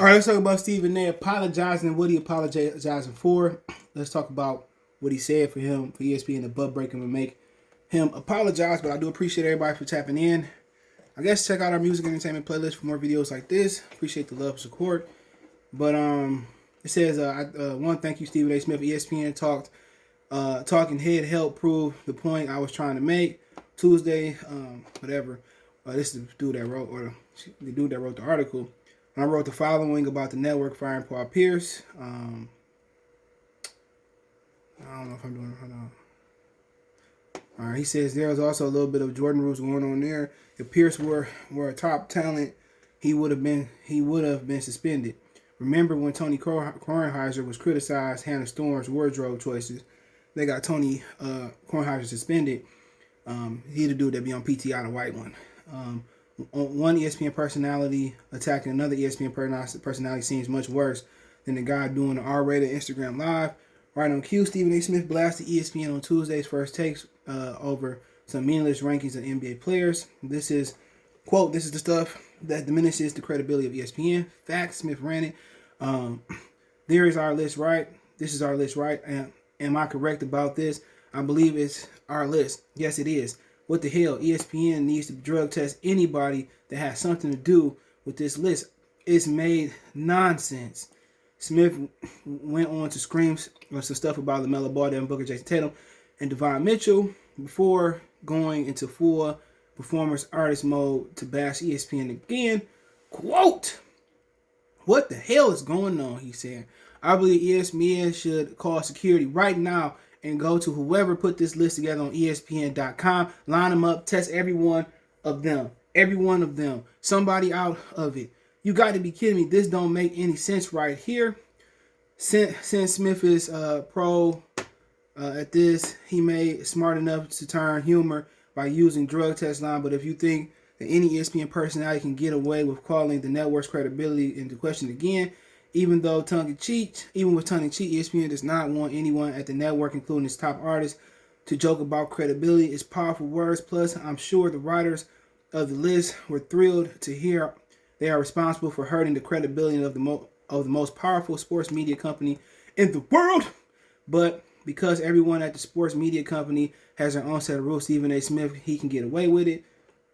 All right, let's talk about Stephen A. apologizing and what he apologizing for. Let's talk about what he said for ESPN, the butt breaking would make him apologize. But I do appreciate everybody for tapping in. I guess check out our music and entertainment playlist for more videos like this. Appreciate the love and support. But it says, one, thank you, Stephen A. Smith. ESPN talking head helped prove the point I was trying to make. Tuesday, whatever. This is the dude that wrote, or the dude that wrote the article. I wrote the following about the network firing Paul Pierce. I don't know if I'm doing it. Hold on. All right, he says there was also a little bit of Jordan rules going on there. If Pierce were a top talent, he would have been suspended. Remember when Tony Kornheiser was criticized Hannah Storm's wardrobe choices? They got Tony Kornheiser suspended. He the dude that be on PTI, the white one. One ESPN personality attacking another ESPN personality seems much worse than the guy doing the R-rated Instagram Live. Right on cue, Stephen A. Smith blasted ESPN on Tuesday's first takes over some meaningless rankings of NBA players. This is, quote, this is the stuff that diminishes the credibility of ESPN. Fact, Smith ran it. There is our list, right? This is our list, right? Am I correct about this? I believe it's our list. Yes, it is. What the hell? ESPN needs to drug test anybody that has something to do with this list. It's made nonsense. Smith went on to scream some stuff about LaMelo Ball, Devin Booker, Jason Tatum, and Devon Mitchell before going into full performance artist mode to bash ESPN again. Quote, what the hell is going on, he said. I believe ESPN should call security right now and go to whoever put this list together on ESPN.com, line them up, test every one of them. Every one of them. Somebody out of it. You got to be kidding me. This don't make any sense right here. Since Smith is pro at this, he made smart enough to turn humor by using drug test line. But if you think that any ESPN personality can get away with calling the network's credibility into question again, even with tongue-in-cheek, ESPN does not want anyone at the network, including its top artists, to joke about credibility. It's powerful words. Plus, I'm sure the writers of the list were thrilled to hear they are responsible for hurting the credibility of the most powerful sports media company in the world. But because everyone at the sports media company has their own set of rules, Stephen A. Smith, he can get away with it.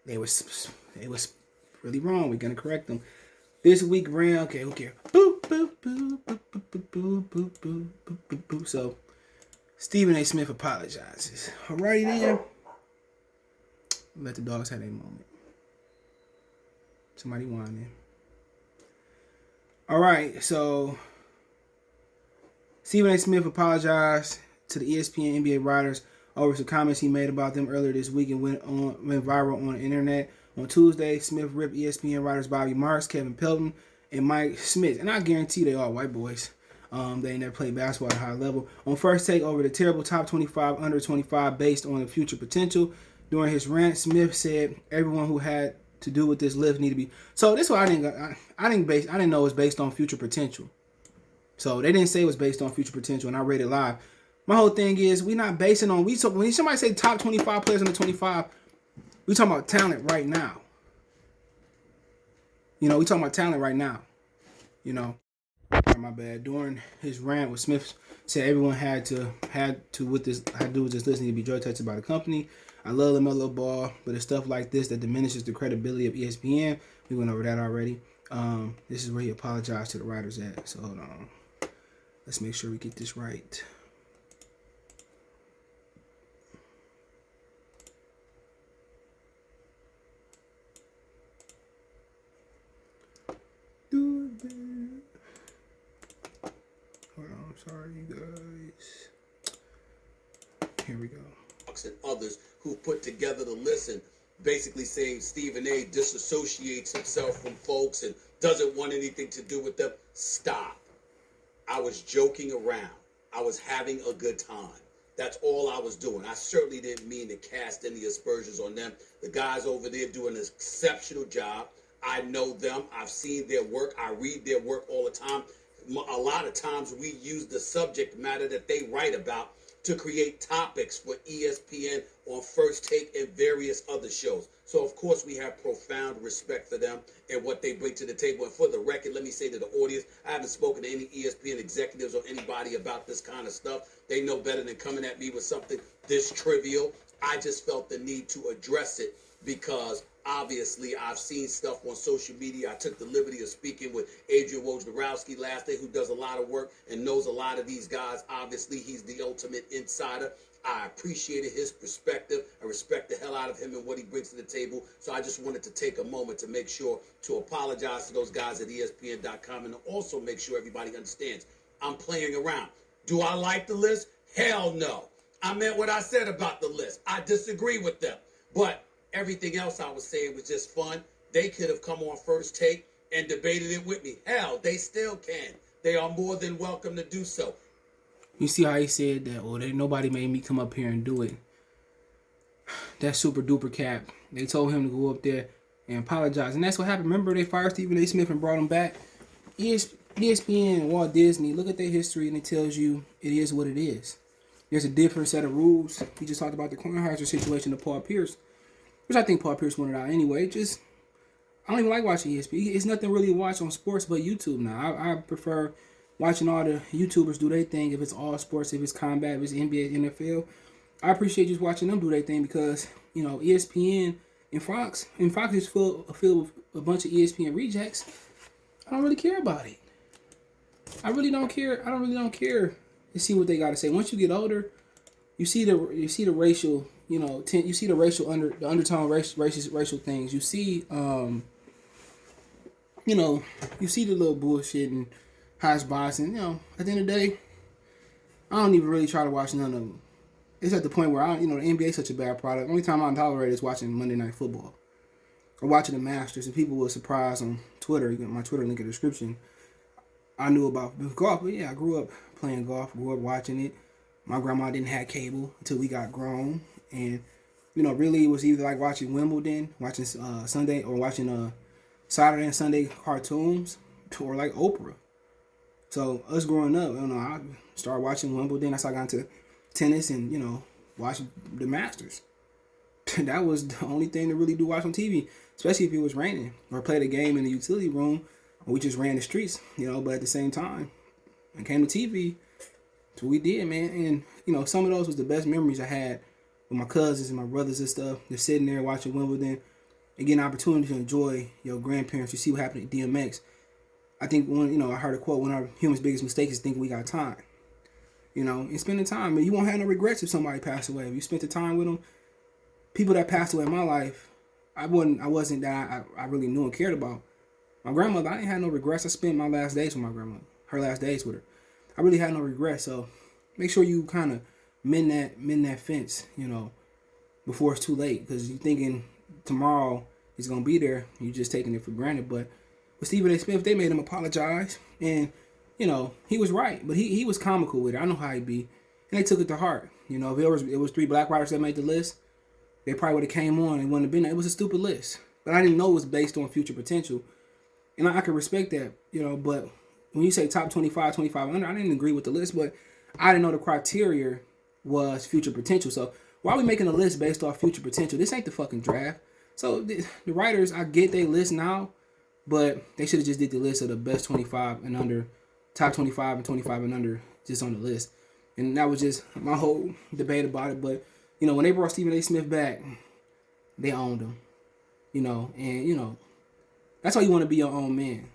They was really wrong. We're gonna correct them. This week ran, okay, who cares? Boop, boop, boop, boop, boop, boop, boop, boop, boop, boop, boop. So, Stephen A. Smith apologizes. Alrighty then. Let the dogs have their moment. Somebody whining. Alright, so Stephen A. Smith apologized to the ESPN NBA writers over some comments he made about them earlier this week and went viral on the internet. On Tuesday, Smith ripped ESPN writers Bobby Marks, Kevin Pelton, and Mike Smith. And I guarantee they are white boys. They ain't never played basketball at a high level. On First Take over the terrible top 25, under 25 based on the future potential. During his rant, Smith said everyone who had to do with this list need to be. So this is what I didn't know it was based on future potential. So they didn't say it was based on future potential, and I read it live. My whole thing is we not basing on when somebody say top 25 players under 25. We talking about talent right now. We talking about talent right now. My bad. During his rant, what Smith said everyone had to do with this list need to be drug tested by the company. I love LaMelo Ball, but it's stuff like this that diminishes the credibility of ESPN. We went over that already. This is where he apologized to the writers at. So hold on. Let's make sure we get this right. Hold on, sorry you guys. Here we go. And others who put together the list and basically saying Stephen A. disassociates himself from folks and doesn't want anything to do with them. Stop. I was joking around. I was having a good time. That's all I was doing. I certainly didn't mean to cast any aspersions on them. The guys over there do an exceptional job. I know them. I've seen their work. I read their work all the time. A lot of times we use the subject matter that they write about to create topics for ESPN on First Take and various other shows. So, of course, we have profound respect for them and what they bring to the table. And for the record, let me say to the audience, I haven't spoken to any ESPN executives or anybody about this kind of stuff. They know better than coming at me with something this trivial. I just felt the need to address it because obviously I've seen stuff on social media. I took the liberty of speaking with Adrian Wojnarowski last day, who does a lot of work and knows a lot of these guys. Obviously, he's the ultimate insider. I appreciated his perspective. I respect the hell out of him and what he brings to the table. So I just wanted to take a moment to make sure to apologize to those guys at ESPN.com and to also make sure everybody understands I'm playing around. Do I like the list? Hell no. I meant what I said about the list. I disagree with them. But everything else I was saying was just fun. They could have come on First Take and debated it with me. Hell, they still can. They are more than welcome to do so. You see how he said that, well, nobody made me come up here and do it. That's super duper cap. They told him to go up there and apologize. And that's what happened. Remember they fired Stephen A. Smith and brought him back? ESPN and Walt Disney, look at their history and it tells you it is what it is. There's a different set of rules. We just talked about the Kornheiser situation of Paul Pierce, which I think Paul Pierce wanted out anyway. I don't even like watching ESPN. It's nothing really to watch on sports but YouTube now. I prefer watching all the YouTubers do their thing. If it's all sports, if it's combat, if it's NBA, NFL, I appreciate just watching them do their thing because ESPN and Fox is filled with a bunch of ESPN rejects. I don't really care about it. I really don't care. I don't care to see what they got to say. Once you get older, you see the racial, you see the racial undertone racial things. You see you see the little bullshit and how it's biased. And at the end of the day, I don't even really try to watch none of them. It's at the point where the NBA is such a bad product. The only time I tolerate is watching Monday Night Football or watching the Masters. And people were surprised on Twitter. You got my Twitter link in the description. I knew about golf, but yeah, I grew up playing golf. Grew up watching it. My grandma didn't have cable until we got grown, and really it was either like watching Wimbledon, watching Sunday, or watching Saturday and Sunday cartoons, or like Oprah. So us growing up, I started watching Wimbledon. That's how I got into tennis and watching the Masters. That was the only thing to really do watch on TV, especially if it was raining or played a game in the utility room, or we just ran the streets. But at the same time, when it came to TV, that's what we did, man. And some of those was the best memories I had with my cousins and my brothers and stuff. Just sitting there watching Wimbledon and getting an opportunity to enjoy your grandparents. You see what happened at DMX. I think I heard a quote, one of our humans' biggest mistakes is thinking we got time. And spending time. And you won't have no regrets if somebody passed away. If you spent the time with them, people that passed away in my life, I wasn't that I really knew and cared about. My grandmother, I didn't have no regrets. I spent my last days with my grandmother. Her last days with her. I really had no regrets. So make sure you kind of mend that fence, before it's too late. Because you're thinking tomorrow is going to be there. You're just taking it for granted. But with Stephen A. Smith, they made him apologize. And, he was right. But he was comical with it. I know how he be. And they took it to heart. If it was 3 black writers that made the list, they probably would have came on and wouldn't have been there. It was a stupid list. But I didn't know it was based on future potential. And I could respect that, but when you say top 25 under, I didn't agree with the list, but I didn't know the criteria was future potential. So why are we making a list based off future potential? This ain't the fucking draft. So the writers, I get they list now, but they should have just did the list of the best 25 and under, top 25 and 25 and under just on the list. And that was just my whole debate about it. But, when they brought Stephen A. Smith back, they owned him, and, that's why you want to be your own man.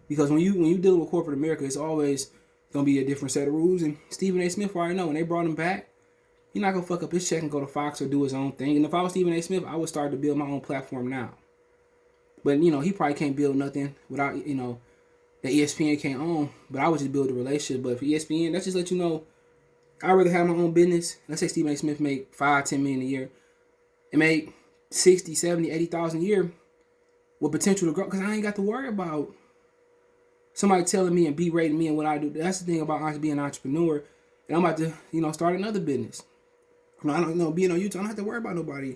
Because when you dealing with corporate America, it's always going to be a different set of rules. And Stephen A. Smith already know when they brought him back, he's not going to fuck up his check and go to Fox or do his own thing. And if I was Stephen A. Smith, I would start to build my own platform now. But, he probably can't build nothing without, that ESPN can't own. But I would just build a relationship. But for ESPN, let's just let you know, I'd rather have my own business. Let's say Stephen A. Smith make $5-10 million a year and make 60, 70, 80,000 a year with potential to grow, because I ain't got to worry about somebody telling me and berating me and what I do. That's the thing about being an entrepreneur. And I'm about to, start another business. I don't know, being on YouTube, I don't have to worry about nobody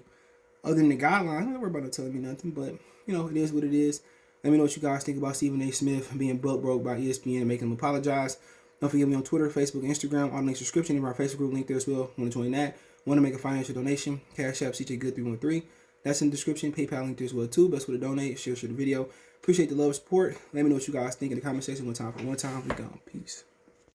other than the guidelines. I don't have to worry about them telling me nothing, but, it is what it is. Let me know what you guys think about Stephen A. Smith being butt broke by ESPN and making him apologize. Don't forget me on Twitter, Facebook, Instagram. All links description. In our Facebook group link there as well. Want to join that? Want to make a financial donation? Cash App CJ Good 313. That's in the description. PayPal link there as well too. Best way to donate. Share the video. Appreciate the love and support. Let me know what you guys think in the comment section. One time. We gone. Peace.